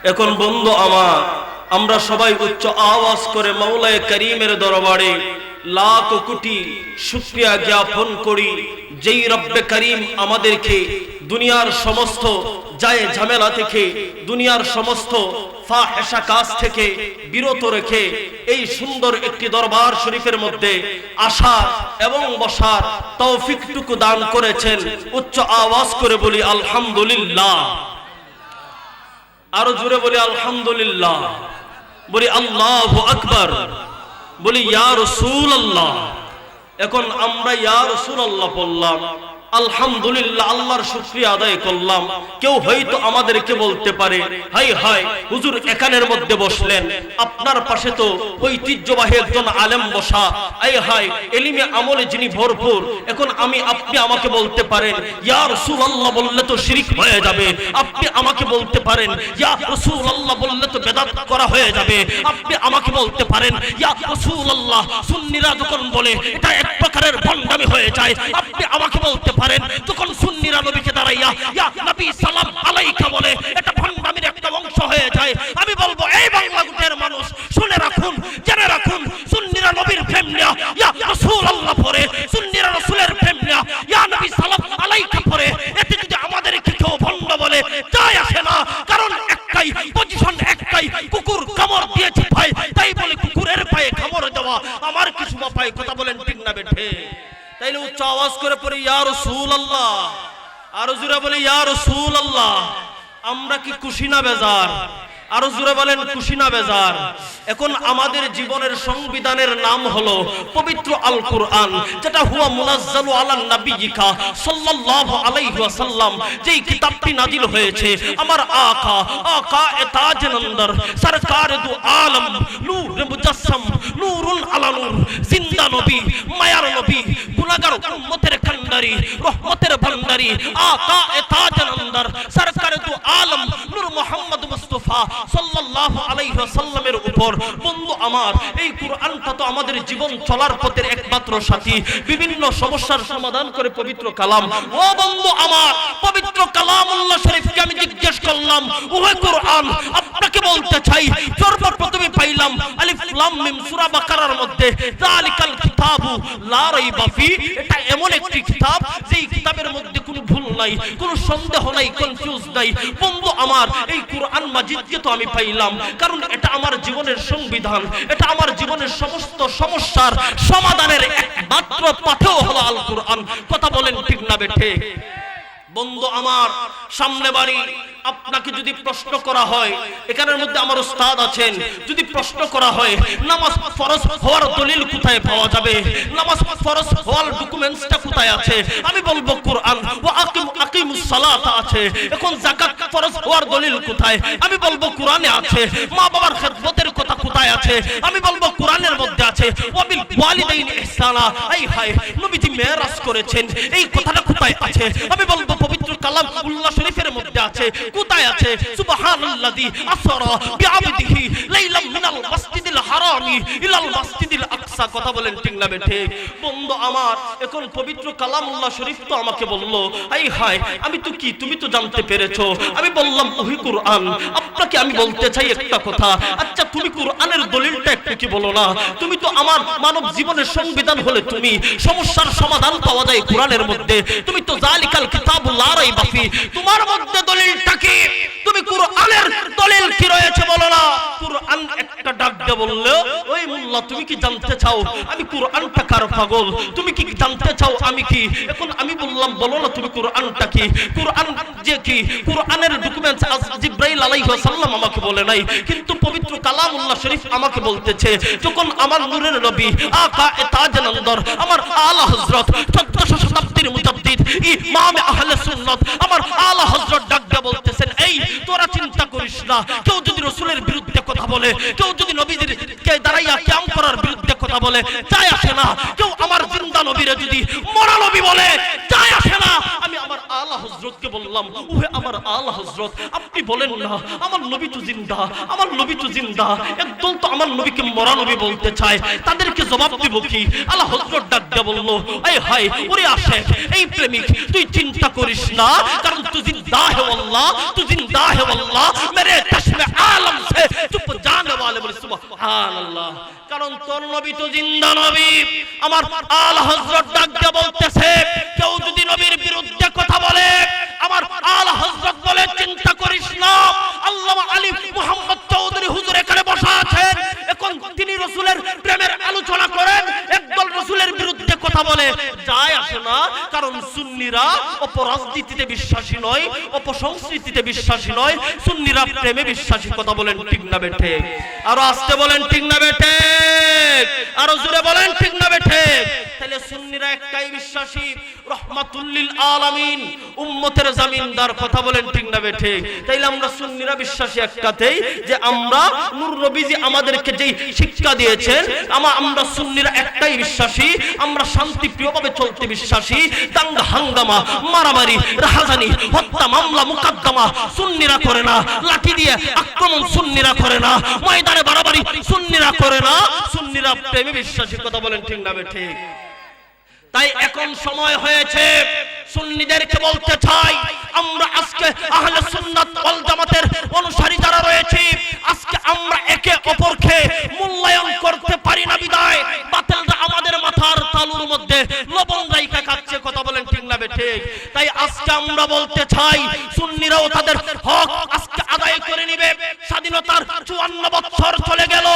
এখন বন্ধু আমার, আমরা সবাই উচ্চ আওয়াজ করে মাওলায়ে কারীমের দরবারে লাখ কোটি শুকরিয়া জ্ঞাপন করি, যেই রব্বে করিম আমাদেরকে দুনিয়ার সমস্ত জায়ে ঝামেলা থেকে, দুনিয়ার সমস্ত ফাহেশা কাজ থেকে বিরত রেখে এই সুন্দর একটি দরবার শরীফের মধ্যে আসার এবং বসার তৌফিকটুকু দান করেছেন। উচ্চ আওয়াজ করে বলি আলহামদুলিল্লাহ। আরো জোরে বলি আলহামদুলিল্লাহ। বলি আল্লাহু আকবার। বলি ইয়া রাসূলুল্লাহ। এখন আমরা ইয়া রাসূলুল্লাহ বললাম, আলহামদুলিল্লাহ, আল্লাহর শুকরিয়া আদায় করলাম। কেউ হয়তো আমাদেরকে বলতে পারে, হাই হাই হুজুর এখানের মধ্যে বসলেন, আপনার পাশে তো ঐতিহ্যবাহী একজন আলেম বসা, আই হাই এলিমে আমলে যিনি ভরপুর। এখন আপনি আমাকে বলতে পারেন ইয়া রাসূলুল্লাহ বললে তো শিরক হয়ে যাবে। আপনি আমাকে বলতে পারেন ইয়া রাসূলুল্লাহ বললে তো বেদাত করা হয়ে যাবে। আপনি আমাকে বলতে পারেন ইয়া রাসূলুল্লাহ সুন্নিরা যখন বলে এটা এক প্রকারের ভণ্ডামি হয়ে যায়। আপনি আমাকে বলতে পারেন যখন সুন্নিরা নবীকে দাঁড়াইয়া ইয়া নবী সালাম আলাইকা বলে এটা ভণ্ডামির একটা অংশ হয়ে যায়। আমি বলবো এই বাংলাদেশের মানুষ শুনে রাখুন, জেনে রাখুন, সুন্নিরা নবীর প্রেম নিয়া ইয়া রাসূলুল্লাহ পড়ে, সুন্নিরা রাসূলের প্রেম নিয়া ইয়া নবী সালাম আলাইকা পড়ে, এতে যদি আমাদের কেউ ভণ্ড বলে যায় আসে না। কারণ একটাই পজিশন, একটাই, কুকুর কামড় দিয়েছে ভাই, তাই বলে কুকুরের পায়ে কামড় দেওয়া আমার কিছু পায়। কথা বলেন ঠিক না বেঠে? তাইলে উচ্চ আওয়াজ করে পড়ি ইয়া রাসূলুল্লাহ। আরো জোরে বলি ইয়া রাসূলুল্লাহ। আমরা কি খুশি না বেজার? আরো জোরে বলেন খুশি না বেজার? এখন আমাদের জীবনের সংবিধানের নাম হলো পবিত্র আল কোরআন, যেটা হুয়া মুনাজ্জালু আলান নাবিয়িকা সাল্লাল্লাহু আলাইহি ওয়াসাল্লাম, যেই কিতাবটি নাজিল হয়েছে আমার আকা তাজ নন্দর সরকার দু আলম নূর মুজাসসাম নূরুন আলা নূর, জিন্দা নবী, মায়ার নবী, গুনাহগার উম্মতের কান্ডারি, রহমতের ভান্ডারি, আকা তাজ নন্দর সরকার দু আলম নূর মুহাম্মদ মুস্তাফা সাল্লাল্লাহু আলাইহি ওয়াসাল্লামের উপর। বন্ধু আমার, এই কোরআনটা তো আমাদের জীবন চলার পথের একমাত্র সাথী। বিভিন্ন সমস্যার সমাধান করে পবিত্র কালাম। ও বন্ধু আমার, পবিত্র কালামুল্লাহ শরীফকে আমি জিজ্ঞেস করলাম, ওহে কোরআন, আপনাকে বলতে চাই সর্বপ্রথমে পাইলাম আলিফ লাম মিম সূরা বাকারার মধ্যে যালিকাল কিতাবু লা রাইবা ফি, এটা এমন একটি কিতাব যেই কিতাবের মধ্যে কোনো ভুল নাই, কোনো সন্দেহ নাই, কনফিউজ নাই। বন্ধু আমার, এই কোরআন মাজিদকে তো আমি পাইলাম কারণ এটা আমার জীবনের সংবিধান, এটা আমার জীবনের সমস্ত সমস্যার সমাধানের একমাত্র পথও হলো আল কোরআন। কথা বলেন ঠিক না বেঠে? বন্ধু আমার, সামনে বাড়ি আপনাকে যদি প্রশ্ন করা হয়, এখানের মধ্যে আমার উস্তাদ আছেন, যদি প্রশ্ন করা হয় নামাজ ফরজ হওয়ার দলিল কোথায় পাওয়া যাবে, নামাজ ফরজ হওয়ার ডকুমেন্টসটা কোথায় আছে, আমি বলবো কোরআন। ওয়া আকিমুস সালাত আছে। এখন যাকাত ফরজ হওয়ার দলিল কোথায়, আমি বলবো কোরআনে আছে। মা বাবার খেদমতের কথা কোথায় আছে, আমি বলবো কোরআনের মধ্যে আছে। ওয়া বিল ওয়ালিদাইনি ইহসানা, আই হায় নবীজি মেরাজ করেছেন, এই কথাটা কোথায় আছে, আমি বলবো পবিত্র কালামুল্লাহ শরীফের মধ্যে আছে। কোথায় আছে? সুবহানাল্লাযী আসরা বিআবদিহি লাইলাম মিনাল মাসজিদিল হারামি ইলাল মাসজিদিল আকসা। কথা বলেন ঠিক না বেঠে? বন্ধু আমার, এখন পবিত্র কালামুল্লাহ শরীফ তো আমাকে বলল, আই হায় আমি তো কি, তুমি তো জানতে পেরেছো। আমি বললাম ওহি কোরআন। আপনাকে আমি বলতে চাই একটা কথা, আচ্ছা তুমি কোরআনের দলিলটা একটু কি বলো না? তুমি তো আমার মানব জীবনের সংবিধান হলে তুমি সমস্যার সমাধান পাওয়া যায় কোরআনের মধ্যে। তুমি তো যালিকাল কিতাবুল লা রাইবা ফি, তোমার মধ্যে দলিলটা কি? তুমি কোরআনের দলিল কি রয়েছে বলো না? কোরআন একটা ডাক দিয়ে বললো, ওই মোল্লা তুমি কি জানতে চাও আমি কোরআনটা কার পাগল? তুমি কি জানতে চাও আমি কি? এখন আমি বললাম বলো না তুমি কোরআনটা কি? কোরআন যে কি, কোরআনের ডকুমেন্টস জিবরাইল আলাইহিস সালাম আমাকে বলে নাই, কিন্তু পবিত্র কালামুল্লাহ শরীফ আমাকে বলতেছে। যখন আমার নূরের নবী আকা তাজ নন্দর আমার আলা হযরত 1400 শতাব্দীর মুজাদ্দিদ ইমাম আহলে সুন্নাত আমার আলা হযরত ডাক দিয়ে বলতেছেন, এই তোরা চিন্তা করিস না, কেউ যদি রাসূলের বিরুদ্ধে কথা বলে, কেউ যদি নবীদের কে দাঁড়াইয়া কিয়াম করার বিরুদ্ধে কথা বলে, যায় আসে না। কেউ আমার জিন্দা নবীরে যদি মরা নবী বলে, যায় আসে না। আমি আমার আলা হযরতকে বললাম, ওহে আমার আলা হযরত, আপনি বলেন না আমার নবী তো জিন্দা, আমার নবী তো জিন্দা। একদল তো আমার নবীকে মরা নবী বলতে চায়, তাদেরকে জবাব দিব কি? আলা হযরত ডাক দিয়ে বলল, এই হায় ওরে আশেক, এই প্রেমিক, তুই চিন্তা করিস না, কারণ তু জিন্দা হে আল্লাহ, তু জিন্দা হে আল্লাহ, মেরে চশমে সুবহানাল্লাহ। কারণ তোর নবী তো জিন্দা নবী। আমার আলা হযরত ডাক দিয়ে বলতেছে, কেউ যদি নবীর বিরুদ্ধে কথা বলে, আমার আলা হযরত বলে চিন্তা করিস না। আল্লামা আলী মুহাম্মদ চৌধুরী হুজুর এখানে বসা আছেন, এখন তিনি রাসূলের প্রেমের আলোচনা করেন, একদল রাসূলের বিরুদ্ধে কথা বলে, যায় আসে না। কারণ সুন্নিরা অপরাজনীতিতে বিশ্বাসী নয়, অপসংস্কৃতিতে বিশ্বাসী নয়, সুন্নিরা প্রেমে বিশ্বাসী। কথা বলেন ঠিক না বেঠে? আরো আস্তে বলেন ঠিক না বেঠে? আরো জোরে বলেন ঠিক না বেঠে? তাহলে সুন্নিরা একটাই বিশ্বাসী, রহমাতুল লিল আলামিন, উম্মতের জামিনদার। কথা বলেন ঠিক না বেঠে? তাইলে আমরা সুন্নিরা বিশ্বাসী একটাতেই, যে আমরা নূর নবীজি আমাদেরকে যেই শিক্ষা দিয়েছেন, আমরা সুন্নিরা একটাই বিশ্বাসী, আমরা শান্তি প্রিয়ভাবে চলতে বিশ্বাসী। দাঙ্গা হাঙ্গামা, মারামারি, রাহাজানি, হত্যা, মামলা, মুকদ্দমা সুন্নিরা করে না। লাঠি দিয়ে আক্রমণ সুন্নিরা করে না। ময়দানে বাড়াবাড়ি সুন্নিরা করে না। সুন্নিরা প্রেমে বিশ্বাসী। কথা বলেন ঠিক না বেঠে? তাই এখন সময় হয়েছে, সুন্নিদেরকে বলতে চাই, আমরা আজকে আহলে সুন্নাত ওয়াল জামাতের অনুসারী যারা রয়েছে, আজকে আমরা একে অপরকে মূল্যায়ন করতে পারি না বিদায় বাতিলটা আমাদের মাথার তালুর মধ্যে লবণ রাইখা খাচ্ছে। কথা বলেন ঠিক না বেঠে? তাই আজকে আমরা বলতে চাই, সুন্নিরাও তাদের হক আজকে আদায় করে নিবে। স্বাধীনতার 54 বছর চলে গেল,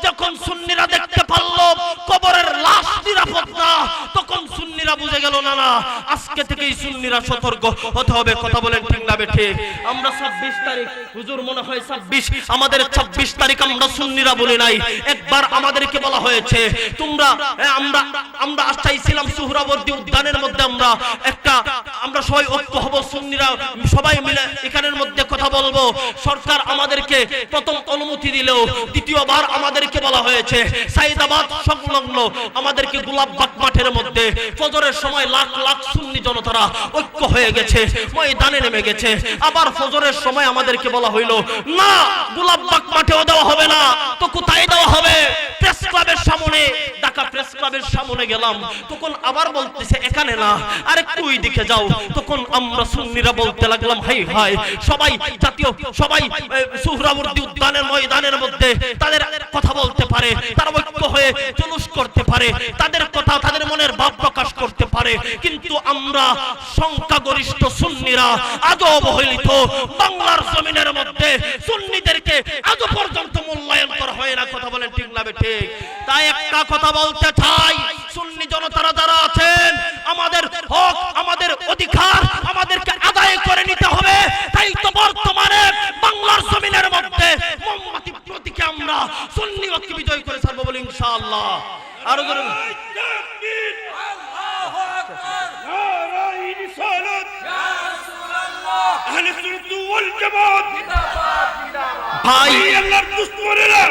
যখন সুন্নিরা দেখতে পারলো কবরের লাশ নিরাপদ না, তখন সুন্নিরা বুঝে গেল না না আজকে থেকেই সুন্নিরা সতর্ক হতে হবে। কথা বলেন ঠিক না বেঠে? আমরা 26 তারিখ, হুজুর মনে হয় 26, আমাদের 26 তারিখ আমরা সুন্নিরা বলি নাই। একবার আমাদেরকে বলা হয়েছে, তোমরা আমরা চাইছিলাম সুহরাবর্দী উদ্যানের মধ্যে আমরা সবাই ঐক্য হব, সুন্নিরা সবাই মিলে এখানের মধ্যে কথা বলবো। সরকার আমাদেরকে প্রথম অনুমতি দিলেও দ্বিতীয়বার আমাদেরকে বলা হয়েছে সাইদাবাদ সংলগ্ন আমাদেরকে গোলাপবাগ মাঠের মধ্যে ফজরের সময় লাখ লাখ সুন্নি জনতারা ঐক্য হয়ে গেছে, ময়দানে নেমে গেছে। আবার ফজরের সময় আমাদেরকে বলা হইল না, গোলাপবাগ মাঠেও দেওয়া হবে না, তো কোথায় দেওয়া হবে? প্রেস ক্লাবের সামনে। ঢাকা প্রেস ক্লাবের সামনে গেলাম, তখন আবার বলতেছে এখানে না, আরেকটু ওই দিকে যাও। তখন আমরা সুন্নিরা বলতে লাগলাম, হাই হাই, সবাই জাতীয়, সবাই সুহরাবর্দী উদ্যানের ময়দানের মধ্যে তাদের কথা বলতে পারে, তারা ঐক্য হয়ে জুলুস করতে পারে, তাদের কথা, তাদের মনের ভাব প্রকাশ করতে পারে। কিন্তু আমরা সংখ্যাগরিষ্ঠ সুন্নিরা আজও অবহেলিত। বাংলার জমিনের মধ্যে সুন্নিদেরকে আজও পর্যন্ত মূল্যায়ন করা হয় না। কথা বলেন ঠিক না বেঠে? তাই একটা কথা বলতে চাই, সুন্নি জনতারা যারা আছেন, আমাদের হক, আমাদের অধিকার আমাদেরকে আদায় করে নিতে হবে। তাই তো বর্তমানে বাংলার জমিনের মধ্যে মোমবাতি প্রতীকে আমরা সুন্নি ঐক্য বিজয় করে ছাড়বো বলে ইনশাআল্লাহ। আরো জোরে তাকবীর, আল্লাহু আকবার, নারায়ে রিসালাত, ইয়া রাসূলুল্লাহ, আহলে সুন্নাত ওয়াল জামাত জিন্দাবাদ। ভাই আল্লাহর দুশমনেরা,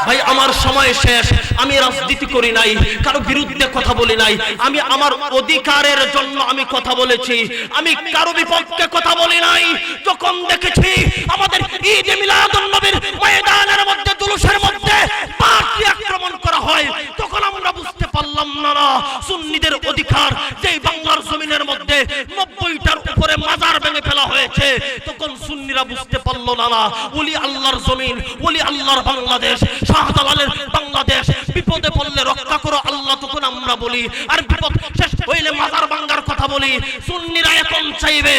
ভাই আমার সময় শেষ। আমি রাজনীতি করি নাই, কারো বিরুদ্ধে কথা বলি নাই, আমি আমার অধিকারের জন্য আমি কথা বলেছি, আমি কারো বিপক্ষে কথা বলি নাই। যখন দেখেছি আমাদের ঈদ মিলাদুন নবীর ময়দানের মধ্যে, জুলুসের মধ্যে পার্টি আক্রমণ করা হয়, তখন আমরা বুঝতে পারলাম না না সুন্নিদের অধিকার যেই বাংলার জমিনের মধ্যে 90টার উপরে মাজার ভেঙে ফেলা হয়েছে, তখন সুন্নিরা বুঝতে পারলো না না ওলি আল্লাহর জমিন, ওলি আল্লাহর বাংলাদেশ, শাহজালালের বাংলাদেশ, বিপদে পড়লে রক্ষা করো আল্লাহ, তখন আমরা বলি। আর বিপদ শেষ হইলে মাজার ভাঙার কথা বলি। সুন্নিরা এখন চাইবে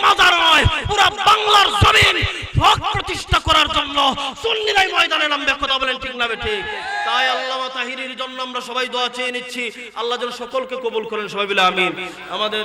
মাজার নয়, পুরো বাংলার জমিন হক প্রতিষ্ঠা করার জন্য সুন্নিরাই ময়দানে নামবে। কথা বলেন ঠিক না বেঠে? তাই আল্লামা তাহিরির জন্য আমরা সবাই দোয়া চেয়ে নিচ্ছি, আল্লাহ যেন সকলকে কবুল করেন। সবাই বলে আমিন। আমাদের